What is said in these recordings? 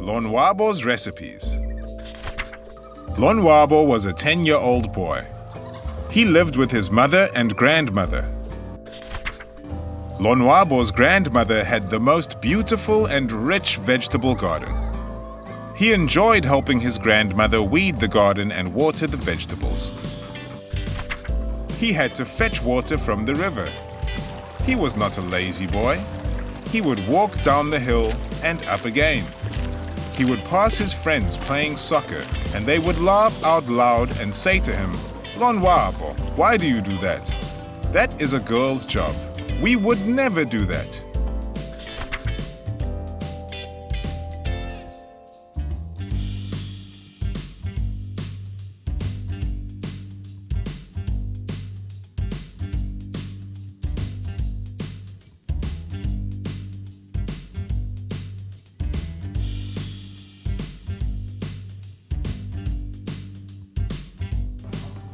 Lonwabo's recipes. Lonwabo was a 10-year-old boy. He lived with his mother and grandmother. Lonwabo's grandmother had the most beautiful and rich vegetable garden. He enjoyed helping his grandmother weed the garden and water the vegetables. He had to fetch water from the river. He was not a lazy boy. He would walk down the hill and up again. He would pass his friends playing soccer, and they would laugh out loud and say to him, "Lonwabo, why do you do that? That is a girl's job. We would never do that."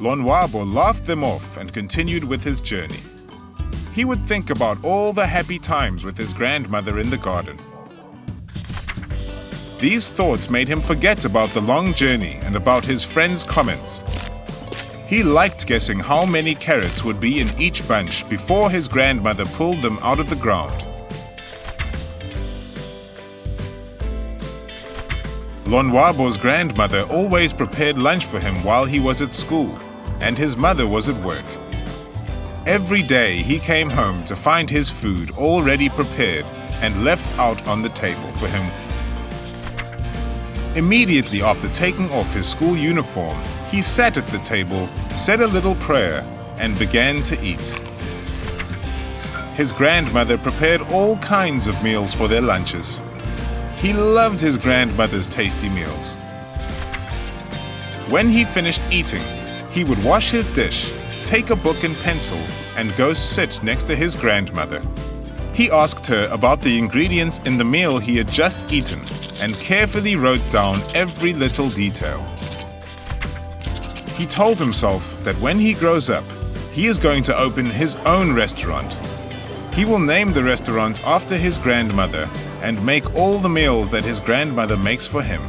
Lonwabo laughed them off and continued with his journey. He would think about all the happy times with his grandmother in the garden. These thoughts made him forget about the long journey and about his friends' comments. He liked guessing how many carrots would be in each bunch before his grandmother pulled them out of the ground. Lonwabo's grandmother always prepared lunch for him while he was at school, and his mother was at work. Every day he came home to find his food already prepared and left out on the table for him. Immediately after taking off his school uniform, he sat at the table, said a little prayer, and began to eat. His grandmother prepared all kinds of meals for their lunches. He loved his grandmother's tasty meals. When he finished eating, he would wash his dish, take a book and pencil, and go sit next to his grandmother. He asked her about the ingredients in the meal he had just eaten and carefully wrote down every little detail. He told himself that when he grows up, he is going to open his own restaurant. He will name the restaurant after his grandmother and make all the meals that his grandmother makes for him.